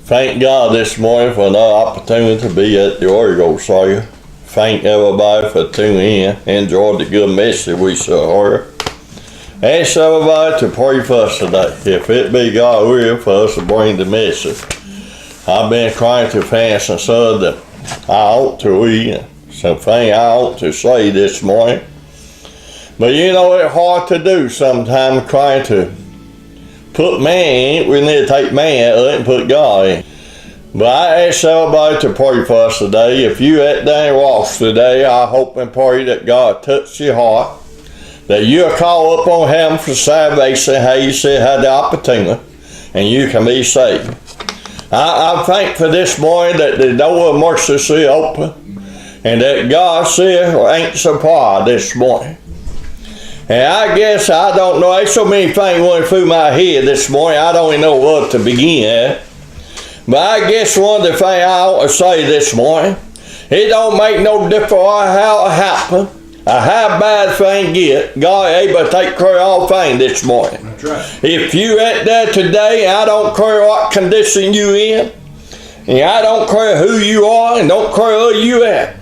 Thank God this morning for another opportunity to be at the Orgo sale. Thank everybody for tuning in. Enjoy the good message we shall hear. Ask everybody to pray for us today. If it be God's will for us to bring the message. I've been trying to fast and said that I ought to read something I ought to say this morning. But you know, it's hard to do sometimes trying to put man in. We need to take man out of it and put God in. But I ask everybody to pray for us today. If you at that lost today, I hope and pray that God touch your heart, that you'll call upon Him for salvation, how you said had the opportunity, and you can be saved. I'm thankful this morning that the door of mercy is open, and that God said answer prayer this morning. And I guess I don't know, there's so many things going through my head this morning, I don't even know what to begin at. But I guess one of the things I ought to say this morning, it don't make no difference how it happen, or how bad thing get, God is able to take care of all things this morning. That's right. If you at there today, I don't care what condition you in, and I don't care who you are, and don't care who you at.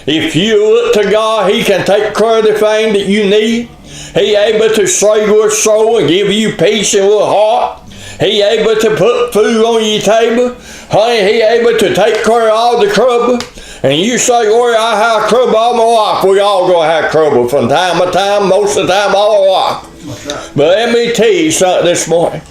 If you look to God, He can take care of the thing that you need. He able to save your soul and give you peace in your heart. He able to put food on your table. Honey, He able to take care of all the trouble. And you say, "Lord, I have trouble all my life." We all gonna have trouble from time to time, most of the time, all our life. But let me tell you something this morning.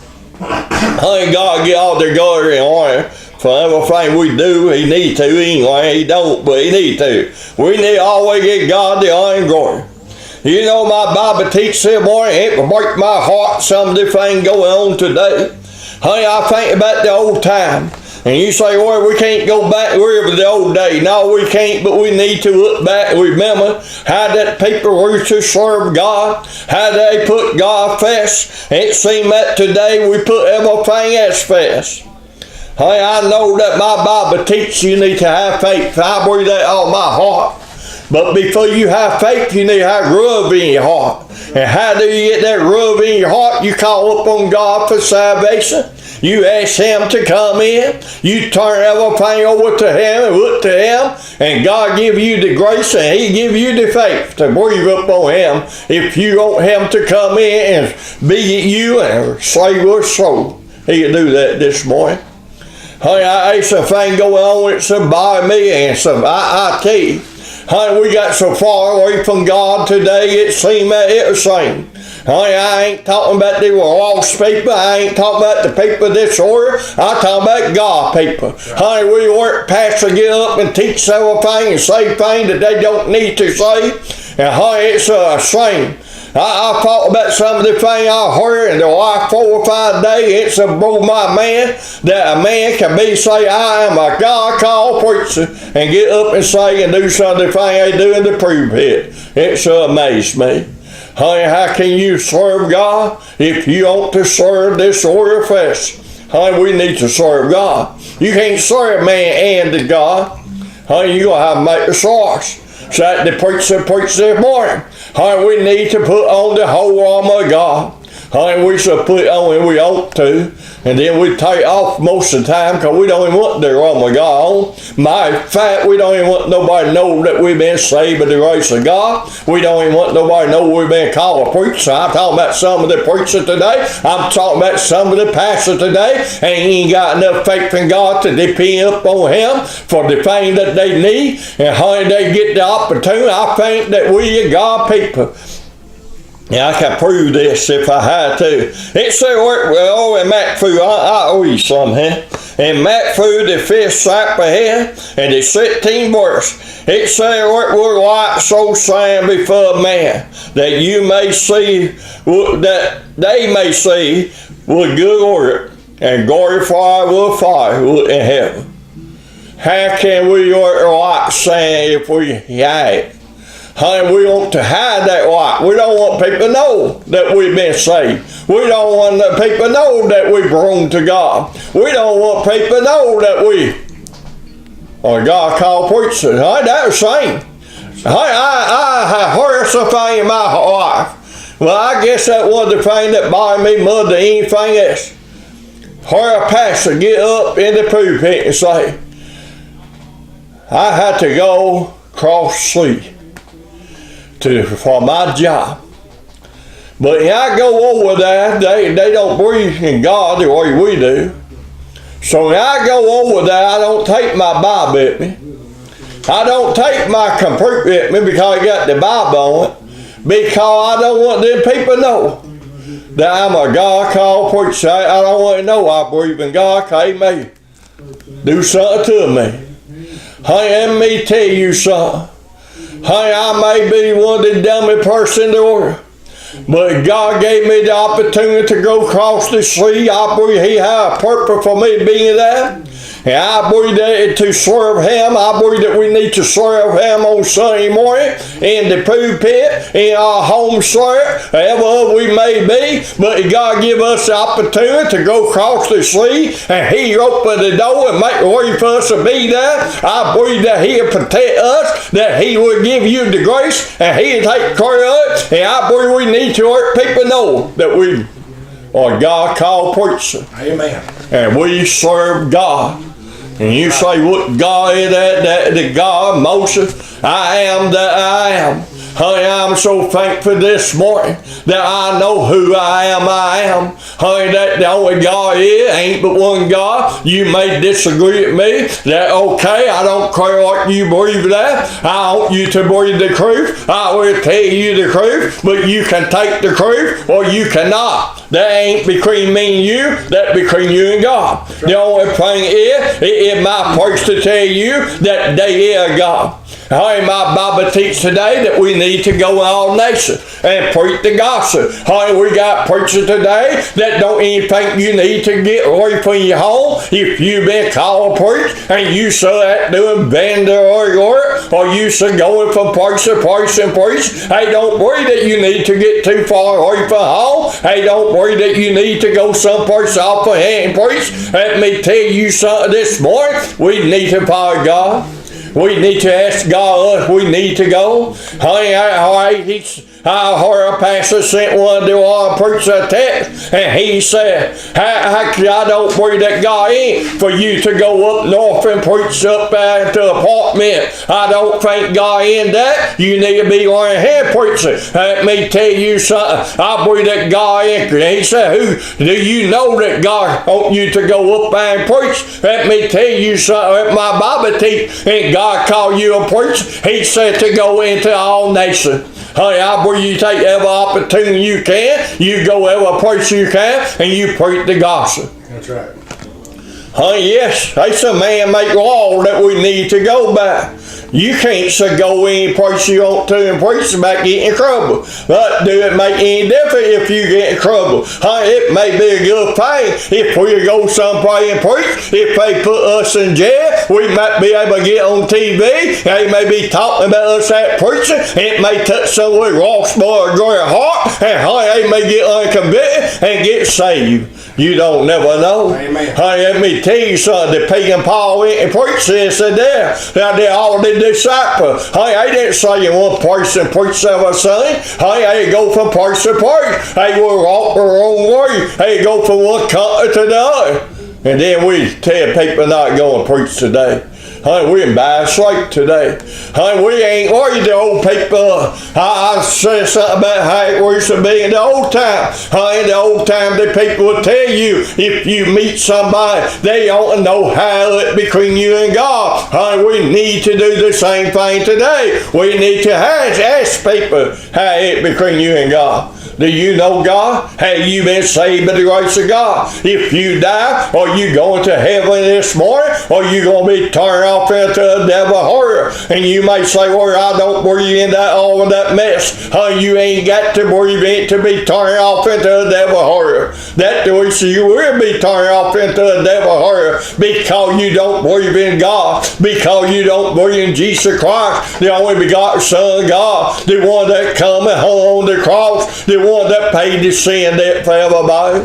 Honey, God get all the glory and honor for everything we do. He need to anyway. He don't, but He need to. We need to always give God the honor and glory. You know, my Bible teaches this morning, it will break my heart some of the things going on today. Honey, I think about the old time. And you say, well, we can't go back wherever the old day. No, we can't, but we need to look back and remember how that people used to serve God, how they put God first. It seems that today we put everything else first. Honey, I know that my Bible teaches you need to have faith. I believe that all my heart. But before you have faith, you need to have love in your heart. And how do you get that love in your heart? You call upon God for salvation. You ask Him to come in. You turn everything over to Him and look to Him. And God give you the grace and He give you the faith to believe upon Him. If you want Him to come in and be you and save your soul, He can do that this morning. Honey, there's a thing going on that's about me, and I tell you, honey, we got so far away from God today, it seems that it's the same. Honey, I ain't talking about the lost people. I ain't talking about the people this order. I'm talking about God people. Honey, we work past to get up and teach everything and say things that they don't need to say. And honey, it's a shame. I thought about some of the things I heard in the last 4 or 5 days. It's above my man that a man can be say, I am a God-called preacher, and get up and say and do some of the things they do in the pulpit. It's amazed me. Honey, how can you serve God if you want to serve this order first? Honey, we need to serve God. You can't serve man and the God. Honey, you're going to have to make the choice. So that the preacher preached this morning. Honey, we need to put on the whole armor of God. Honey, we should put it on and we ought to. And then we take off most of the time because we don't even want the armor of God on. Matter of fact, we don't even want nobody to know that we've been saved by the grace of God. We don't even want nobody to know we've been called a preacher. I'm talking about some of the preachers today. I'm talking about some of the pastors today. And ain't got enough faith in God to depend upon Him for the thing that they need. And honey, they get the opportunity. I think that we are God people. Yeah, I can prove this if I had to. It said, well, in Matthew, I'll read some here. In Matthew, the 5th chapter here, and the 16th verse, it said, what will light so shine before man, that you may see, that they may see with good order, and glorify with fire in heaven. How can we light shine if we have it? Honey, we want to hide that light. We don't want people to know that we've been saved. We don't want the people to know that we belong to God. We don't want people to know that we are God-called preachers. Honey, that's the same. Honey, I have heard something in my life. Well, I guess that was the thing that bothered me more than anything else. where a pastor get up in the pulpit and say, I had to go cross the sea for my job. But when I go over there, they don't believe in God the way we do. So when I go over there, I don't take my Bible with me. I don't take my computer with me because I got the Bible on it. Because I don't want them people to know that I'm a God-called preacher. I don't want to know I believe in God because He may do something to me. Hey, let me tell you something. Hey, I may be one of the dumbest person in the world, but God gave me the opportunity to go across the sea. I believe He had a purpose for me being there. And I believe that to serve Him, I believe that we need to serve Him on Sunday morning in the pulpit, in our home service, wherever we may be. But God give us the opportunity to go across the sea, and He open the door and make a way for us to be there. I believe that He'll protect us, that He will give you the grace, and He'll take care of it. And I believe we need to let people know that we are God-called preachers. Amen. And we serve God. And you say, what God is that the God, Moses? I am that I am. Honey, I'm so thankful this morning that I know who I am. Honey, that the only God is, ain't but one God. You may disagree with me. That okay, I don't care what you believe that. I want you to believe the truth. I will tell you the truth, but you can take the truth or you cannot. That ain't between me and you, that's between you and God. Right. The only thing is, it is my place to tell you that they is God. Hey, my Bible teaches today that we need to go in all nations and preach the gospel. Hey, we got preachers today that don't even think you need to get away from your home. If you've been called to preach and you so that doing vendor or you so going from place to place and preach, hey, don't worry that you need to get too far away from home. Hey, don't worry that you need to go someplace off of here and preach. Let me tell you something this morning. We need to follow God. We need to ask God if we need to go. I heard a pastor sent one to our preacher a text, and he said, I don't believe that God ain't for you to go up north and preach up to an apartment. I don't think God in that. You need to be on here preaching. Let me tell you something. I believe that God in. He said, who do you know that God wants you to go up and preach? Let me tell you something. My Bible teaches, and God called you a preacher. He said to go into all nations. Honey, I believe you take every opportunity you can, you go every place you can, and you preach the gospel. That's right. Honey, yes, that's a man-made law that we need to go by. You can't so go any place you want to and preach about getting in trouble. But do it make any difference if you get in trouble? Honey, it may be a good thing if we go someplace and preach. If they put us in jail, we might be able to get on TV. They may be talking about us at preaching. It may touch someone's lost boy or great heart. And honey, they may get unconvicted and get saved. You don't never know. Amen. Honey, let me tell you something. The pagan Paul went and preached this and there. Now they all the disciples. Honey, they didn't say in one place and preach every Sunday. Honey, they go from place to place. They will walk their own way. They go from one country to the other. And then we tell people not going to preach today. Honey, we're in bad shape today. Honey, we ain't worried the old people. I said something about how it used to be in the old time. Honey, in the old time, the people would tell you if you meet somebody, they don't know how it between you and God. Honey, we need to do the same thing today. We need to ask people how it between you and God. Do you know God? Have you been saved by the grace of God? If you die, are you going to heaven this morning? Or are you going to be turned off into a devil horror? And you may say, well, I don't believe in that all of that mess. You ain't got to believe in it to be turned off into a devil horror. That means you will be turned off into a devil horror because you don't believe in God, because you don't believe in Jesus Christ, the only begotten Son of God, the one that come and hung on the cross, the one that paid the sin debt for everybody.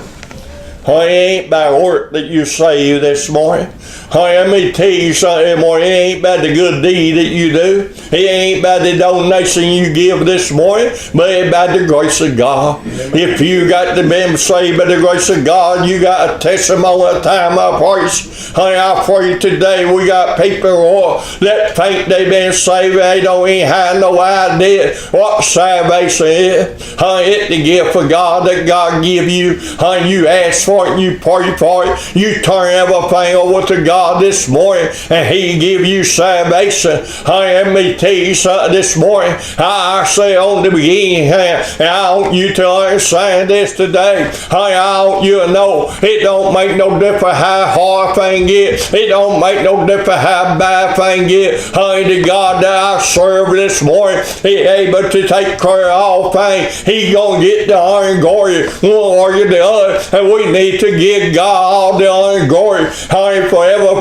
Honey, it ain't by work that you save this morning. Honey, let me tell you something this morning. It ain't by the good deed that you do. It ain't by the donation you give this morning, but it's by the grace of God. If you got to be saved by the grace of God, you got a testimony of time of praise. Honey, I pray today we got people that think they've been saved. They don't even have no idea what salvation is. Honey, it's the gift of God that God give you. Honey, you ask for it, you pray for it, you turn everything over to God this morning, and He give you salvation. Honey, let me tell you something this morning. I say on the beginning, and I want you to understand this today. Honey, I want you to know it don't make no difference how hard thing get. It don't make no difference how bad thing get. Honey, the God that I serve this morning, He able to take care of all things. He gonna get the honor and glory one or the other, and we need to give God all the honor and glory. Honey, for everything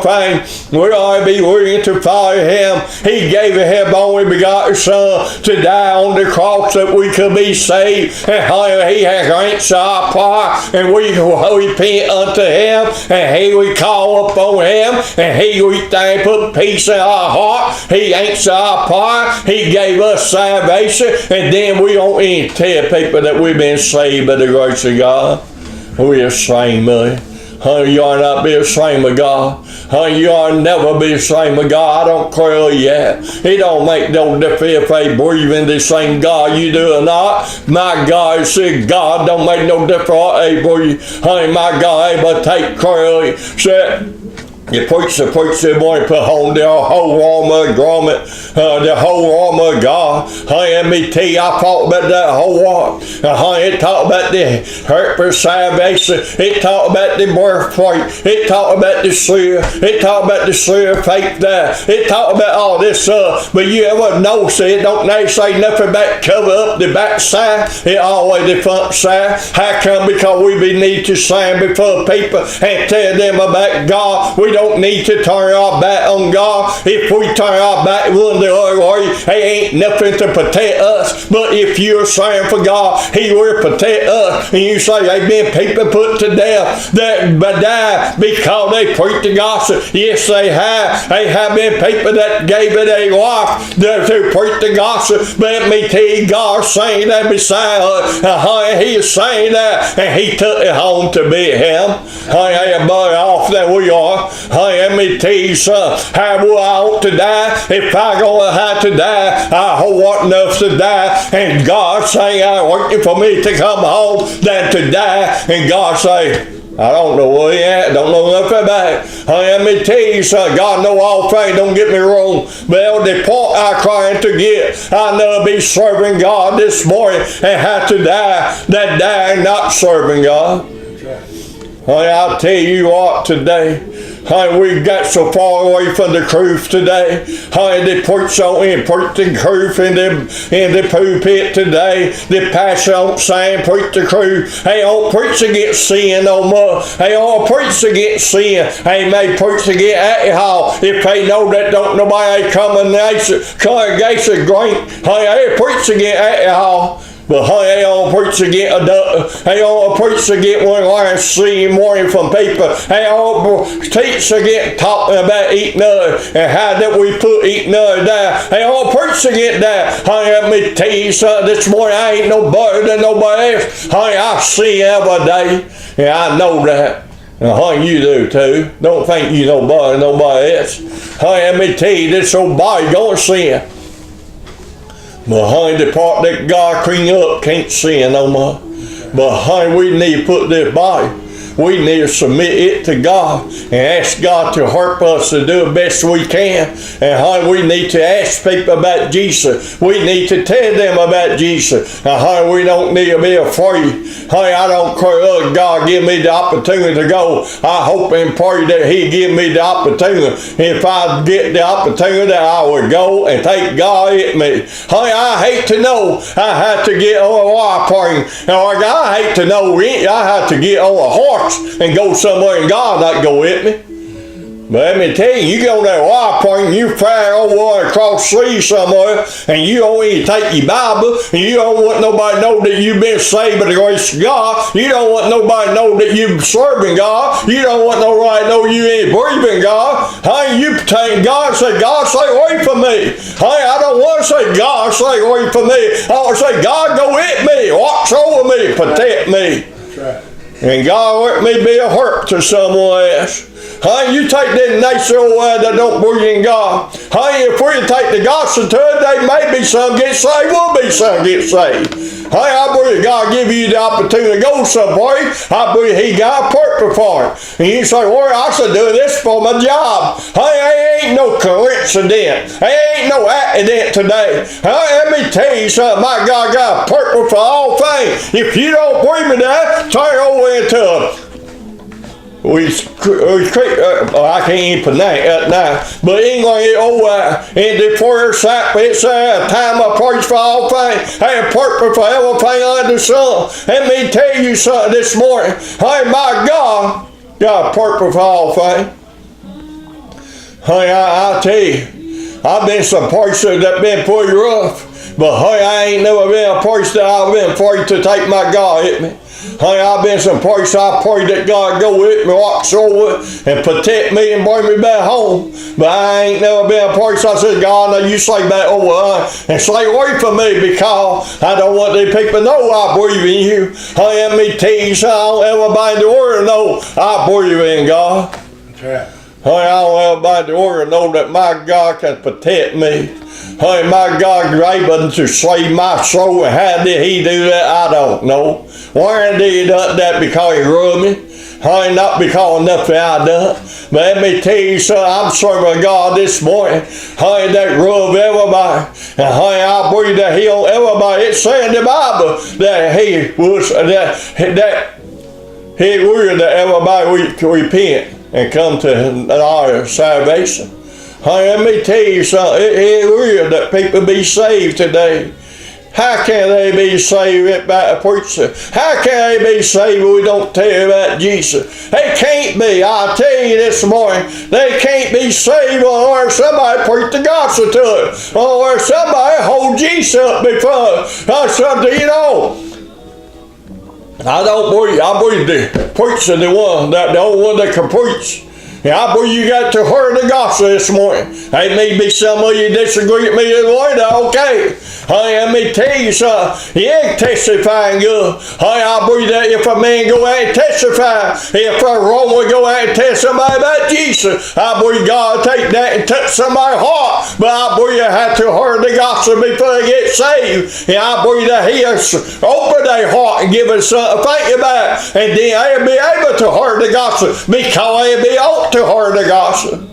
we ought to be willing to follow Him. He gave His only begotten Son to die on the cross that we could be saved. And honey, He has answered our prayer, and we repent unto Him, and He we call upon Him, and He we thank, put peace in our heart. He answered our prayer. He gave us salvation, and then we don't even tell people that we've been saved by the grace of God. We're ashamed of it. Honey, you ought not be ashamed of God. Honey, you ought never be ashamed of God. I don't care yet. It don't make no difference if they breathe in the same God you do or not. My God said God don't make no difference what they breathe. Honey, my God able to take care of you. Said, you preach the morning, put on the whole armor garment, the whole armor of God. Honey, let me tell you, I thought about that whole armor. Honey, it talked about the hurt for salvation. It talked about the birthright. It talked about the seal. It talked about the seal of faith there. It talked about all this stuff. But you ever notice it don't they say nothing about cover up the back side? It always the front side. How come? Because we need to stand before people and tell them about God. We don't need to turn our back on God. If we turn our back one the other way, it ain't nothing to protect us. But if you're saying for God, He will protect us. And you say, they've been people put to death that died because they preached the gospel. Yes, they have. They have been people that gave it a life to preach the gospel. But let me tell you, God's saying that beside us. He is saying that, and He took it home to be Him. Hey, better off than we are. Hey, let me tell you something. How will I ought to die? If I go to have to die, I want enough to die. And God saying, I'm working for me to come home than to die. And God say, I don't know where he at. Don't know nothing about it. Hey, let me tell you something. God know all things. Don't get me wrong. But the point I'm trying to get, I never be serving God this morning and have to die. That dying not serving God. Hey, I'll tell you what today. Hey, we got so far away from the truth today. Hey, they preach on and preach the truth in the pulpit today. The pastor don't say and preach the truth. They don't preach against sin no more. They don't preach against sin. They may preach against alcohol if they know that don't nobody congregation drink. Hey, they preach against alcohol. But honey, they don't preach against they don't preach against one line see morning from people. They don't teach against talking about eating other and how that we put eating other down. They don't preach against that. Honey, let me tell you something this morning. I ain't no better than nobody else. Honey, I see every day, and I know that. And honey, you do too. Don't think you know better than nobody else. Honey, let me tell you, this old body gonna sin. But honey, the part that God clean up can't sin no more. But honey, we need to put this body. We need to submit it to God and ask God to help us to do the best we can. And honey, we need to ask people about Jesus. We need to tell them about Jesus. And honey, we don't need to be afraid. Honey, I don't care. God give me the opportunity to go. I hope and pray that He give me the opportunity. If I get the opportunity, I will go and take God with me. Honey, I hate to know I have to get on a airplane. I hate to know I have to get on a horse and go somewhere and God not go with me. But let me tell you, you go to that oil point and you fly over across the sea somewhere, and you don't even take your Bible, and you don't want nobody to know that you've been saved by the grace of God. You don't want nobody to know that you're serving God. You don't want nobody to know you ain't breathing God. Hey, you take God and say, God, stay away from me. Hey, I don't want to say, God, stay away from me. I want to say, God, go with me, watch over me, protect me. That's right. And God, let me be a hurt to someone else. Hey, you take that nation away that don't believe in God. Hey, if we take the gospel to it, they may be some get saved, will be some get saved. Hey, I believe God give you the opportunity to go somewhere. I believe He got a purpose for it. And you say, well, I should do this for my job. Hey, ain't no coincidence. Ain't no accident today. Hey, let me tell you something. My God got a purpose for all things. If you don't believe me that, turn over into I can't even pronounce it now, but English, in the first chapter, it says, a time of praise for all things, and a purpose for everything under the sun. Let me tell you something this morning. Hey, my God, got a purpose for all things. Hey, I'll tell you, I've been some places that been pretty rough, but hey, I ain't never been a place that I've been afraid to take my God with me. Hey, I've been some place I pray that God go with me, watch over and protect me and bring me back home. But I ain't never been a place I said, God, now you stay back over and stay away from me because I don't want these people to know I believe in you. Hey, let me tell you something, I don't ever bind the word know I believe in God. That's right. Hey, I don't ever bind the word know that my God can protect me. Hey, my God is able to save my soul. And how did He do that? I don't know. Why did He do that? Because He loved me? Hey, not because of nothing I done. But let me tell you something, I'm serving God this morning. Hey, that love everybody. And hey, I believe that He'll everybody. It said in the Bible that He was that He will that everybody repent and come to our salvation. Hey, let me tell you something. It will that people be saved today. How can they be saved by a preacher? How can they be saved when we don't tell you about Jesus? They can't be. I'll tell you this morning. They can't be saved or somebody preach the gospel to it. Or somebody hold Jesus up before something, you know. I believe the preacher, the only one that can preach. Yeah, I believe you got to hear the gospel this morning. Hey, maybe some of you disagree with me this morning. Okay. Hey, let me tell you something. You ain't testifying good. Hey, I believe that if a man go out and testify, if a Roman go out and tell somebody about Jesus, I believe God take that and touch somebody's heart. But I believe you have to hear the gospel before they get saved. And I believe that He'll open their heart and give us something to think about. And then they'll be able to hear the gospel because they'll be able to hear the gospel.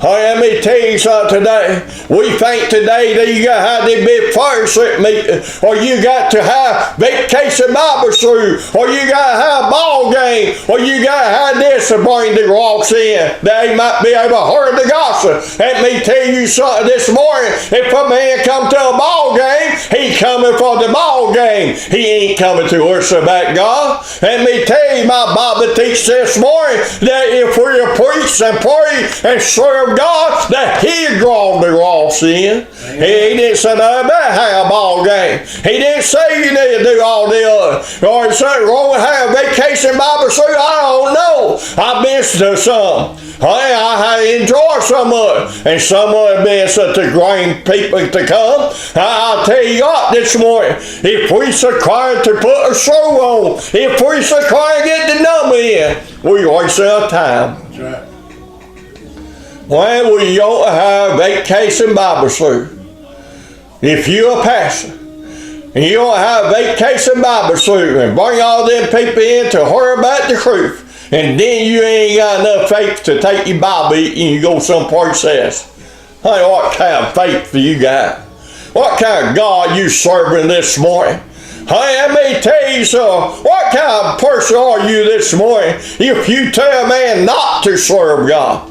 Hey, let me tell you something today. We think today that you got to have the big fellowship meeting, or you got to have vacation Bible school, or you got to have a ball game, or you got to have this to bring the rocks in. They might be able to hear the gospel. Let me tell you something this morning. If a man come to a ball game, he coming for the ball game. He ain't coming to worship at God. Let me tell you, my Bible teaches this morning that if we preach and pray and serve God, that He draw the lost in. He didn't say nothing about have a ball game. He didn't say you need to do all the other. Or He said, "Go and have a vacation Bible school." I don't know. I've been to some. Hey, I enjoy some of it. And some of it been such a great people to come. I'll tell you what this morning. If we required to put a show on, if we required to get the number in, we waste our time. That's right. Well, we ought to have vacation Bible school. If you're a pastor, and you ought to have vacation Bible school and bring all them people in to hear about the truth, and then you ain't got enough faith to take your Bible and you go someplace else. Hey, what kind of faith do you got? What kind of God you serving this morning? Hey, let me tell you something. What kind of person are you this morning if you tell a man not to serve God?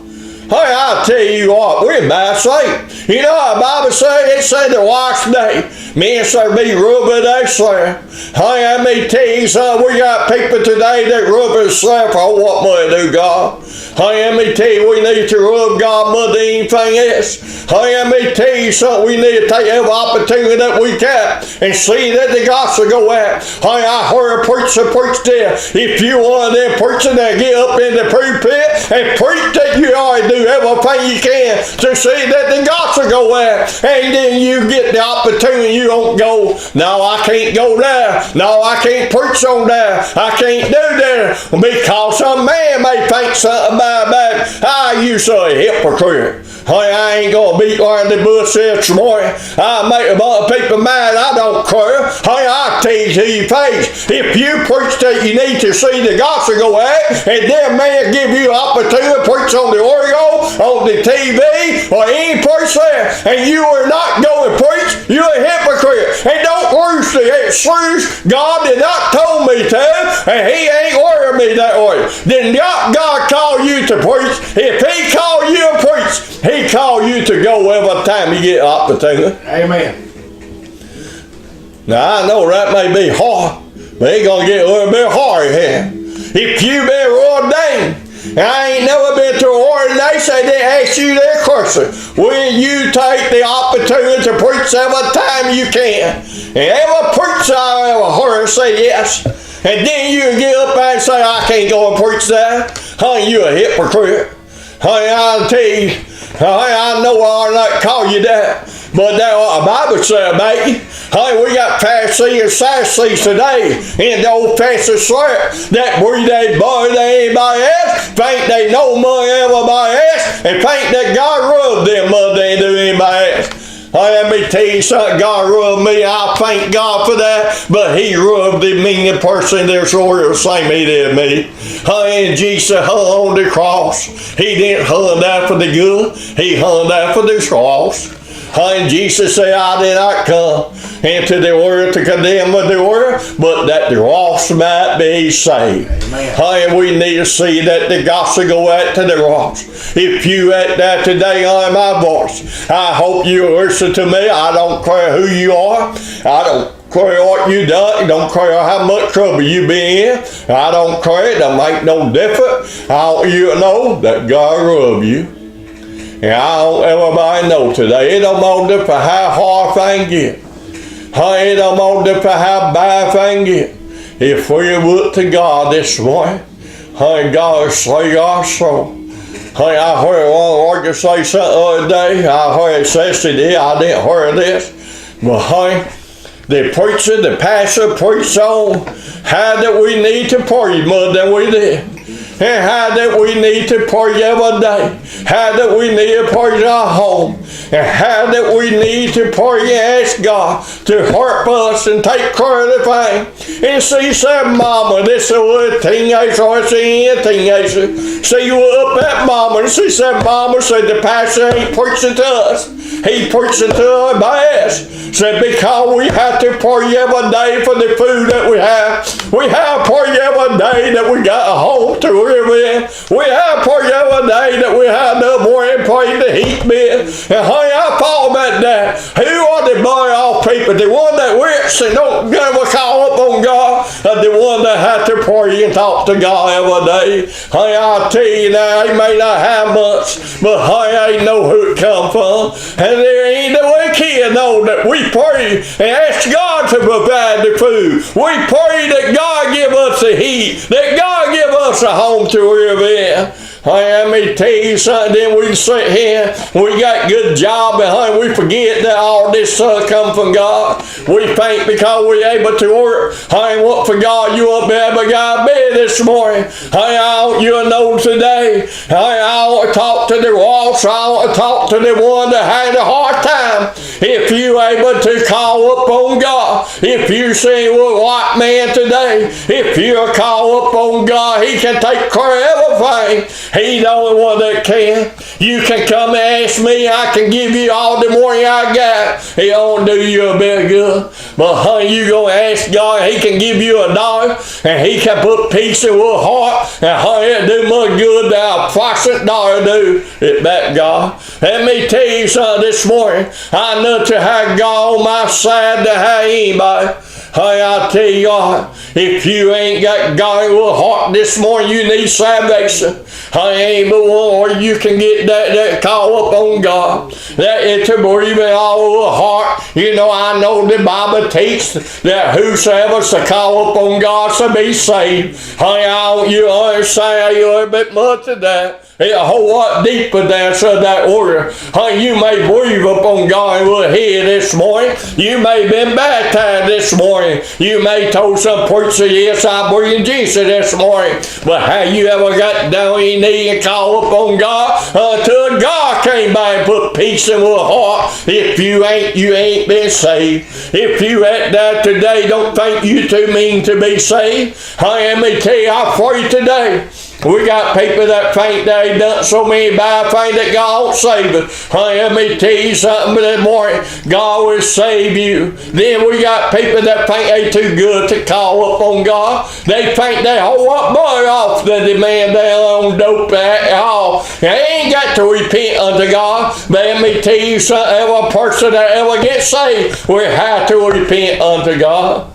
Honey, I'll tell you what, we're bad safe. You know what the Bible says? It said the wash day. Men shall be rubbing themselves. Honey, let me tell you something. We got people today that rub themselves for what money do, God. Honey, let me tell you, we need to rub God more than anything else. Honey, let me tell you something. We need to take every opportunity that we can and see that the gospel go out. Honey, I heard a preacher preach there. If you one of them preachers that get up in the pulpit and preach that you ought to do everything you can to see that the gospel go out, and then you get the opportunity, you don't go, no, I can't go there. No, I can't preach on there. I can't do that because some man may think something about that. You so a hypocrite. Honey, I ain't going to beat around the bush this morning. I'll make a bunch of people mad. I don't care. Honey, I'll tell you to your face. If you preach that you need to see the gospel go out, and then man give you opportunity to preach on the audio, on the TV, or any place there, and you are not going to preach, you're a hypocrite. And don't roost the excuse. God did not tell me to, and He ain't ordered me that way. Then God called you to preach. If He called you to preach, He called you to go every time you get an opportunity. Amen. Now I know that may be hard, but it's going to get a little bit hard here. If you've been ordained, I ain't never been to an ordination, they ask you that question. Will you take the opportunity to preach every time you can? And every preacher I ever heard say yes. And then you get up and say, I can't go and preach that. Honey, you a hypocrite. Honey, I'll tell you, honey, I know I ought not call you that, but that's what the Bible said about you. Honey, we got Pharisees and Sadducees today in the old fancy shirt that breathe they better than anybody else, think they know more than everybody else, and think that God rubbed them more than they do anybody else. Let me tell you something, God rubbed me. I thank God for that, but He rubbed the meaning person that's the same He did me. And Jesus hung on the cross. He didn't hung there for the good, He hung there for the cross. And Jesus said, I did not come into the world to condemn the world, but that the lost might be saved. And we need to see that the gospel go out to the lost. If you at that today on my voice, I hope you listen to me. I don't care who you are. I don't care what you done. Don't care how much trouble you been in. I don't care. It don't make no difference. I want you to know that God loves you. And I want everybody know today, it don't matter for how hard things get. It don't matter for how bad things get. If we look to God this morning, God will save our soul. I heard one lawyer say something the other day. I heard it says today, I didn't hear this. But the preacher, the pastor preached on how that we need to pray more than we did. And how that we need to pray every day. How that we need to pray in our home. And how that we need to pray and ask God to help us and take care of the thing. And she said, Mama, this is a little teenager, or she ain't a teenager. She went up at Mama and she said, Mama, said the pastor ain't preaching to us. He preaching to us by us. Said because we have to pray every day for the food that we have. We have to pray every day that we got a home to live in. We have to pray every day that we have no more and pray the heat bill. And honey, I thought about that. Who are the boy off people? The one that works and don't ever call up on God, or the one that have to pray and talk to God every day? Honey, I'll tell you now, he may not have much, but honey, I know who it come from. And there ain't no way kid know that we pray and ask God to provide the food. We pray that God give us the heat, that God give us a home to live in. Let me tell you something, then we sit here, we got good job, and we forget that all this come from God. We think because we're able to work, what for God, you won't be able to get bed this morning. I want you to know today, I want to talk to the lost, I want to talk to the one that had a hard time. If you able to call up on God, if you say, well, white man today, if you call up on God, He can take care of everything. He's the only one that can. You can come and ask me. I can give you all the money I got. He don't do you a bit of good. But honey, you go ask God. He can give you $1, and He can put peace in your heart. And honey, it do more good than a $1 do. It back God. Let me tell you something this morning. I know to have God on my side to have anybody. Hey, I tell you what, if you ain't got God in your heart this morning, you need salvation. Hey, ain't but one where you can get that call up on God. That is to believe in all your heart. You know, I know the Bible teaches that whosoever shall call up on God shall be saved. Hey, I want you to understand a little bit much of that. It's a whole lot deeper than that order. Honey, you may believe upon God and will hear this morning. You may have been baptized this morning. You may told some preacher, yes, I believe in Jesus this morning. But have you ever got down on your knee and called upon God until God came by and put peace in your heart? If you ain't been saved. If you at that today, don't think you too mean to be saved. Honey, let me tell you, I pray today. We got people that think they done so many bad things that God won't save us. Honey, let me tell you something this morning. God will save you. Then we got people that think they too good to call up on God. They think they whole lot more off than the man down on dope at all. They ain't got to repent unto God. But let me tell you something. Every person that ever gets saved will have to repent unto God.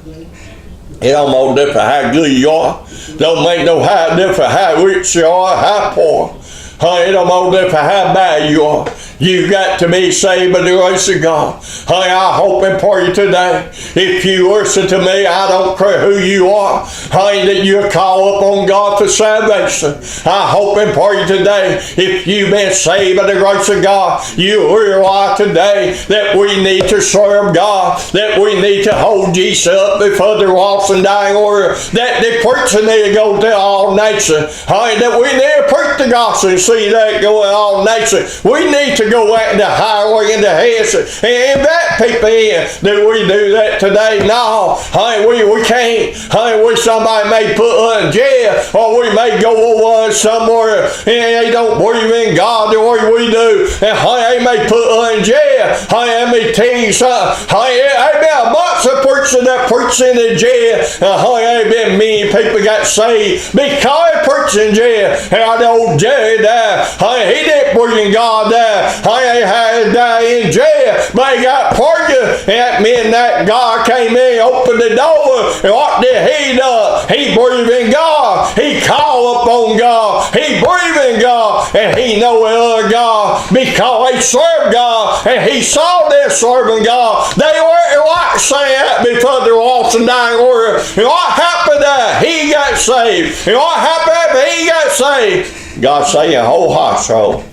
It don't make no difference how good you are. Don't make no difference how rich you are, how poor. Honey, it don't make no difference how bad you are. You got to be saved by the grace of God. Honey, I hope and pray today, if you listen to me, I don't care who you are, honey, that you call upon God for salvation. I hope and pray today, if you've been saved by the grace of God, you realize today that we need to serve God, that we need to hold Jesus up before the lost and dying order, that the preacher need to go to all nations, honey, that we need to preach the gospel and see that go in all nations. We need to go out in the highway and the hedges and invite people in. Do we do that today? No. Honey, we can't. Honey, somebody may put us in jail, or we may go over somewhere and they don't believe in God the way we do. And honey, they may put us in jail. Honey, let me tell you something. Honey, there been a bunch of preachers that preach in the jail. Honey, there been many people got saved because they preach in jail. And the old Jerry died. Honey, he didn't believe in God there. Honey, he had to die in jail, but he got pregnant. At midnight, God came in, opened the door, and what did he do? He believed in God. He called upon God. He believed in God, and he knew other God because they served God, and he saw them serving God. They weren't like saying that before they were lost and dying order. And what happened there? He got saved. And what happened after he got saved? God saved a whole household.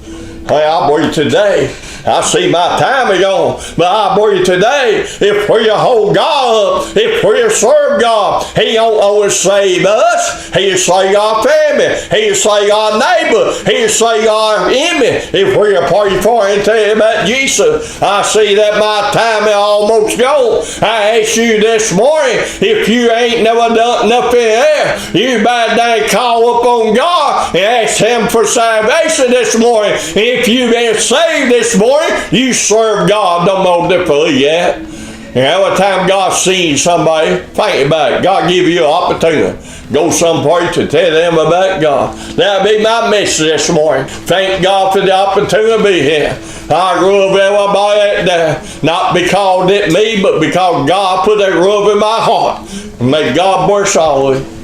Hey, I believe today, I see my time is gone, but I believe today, if we hold God up, if we serve God, He don't always save us. He'll save our family. He'll save our neighbor. He'll save our enemy. If we pray for Him and tell Him about Jesus, I see that my time is almost gone. I ask you this morning, if you ain't never done nothing there, you better call upon God and ask Him for salvation this morning. If you've been saved this morning, you serve God, don't know differently yet. And every time God sees somebody, think about it. God give you an opportunity. Go someplace to tell them about God. That'll be my message this morning. Thank God for the opportunity to be here. I love everybody there, not because it's me, but because God put that love in my heart. May God bless all of you.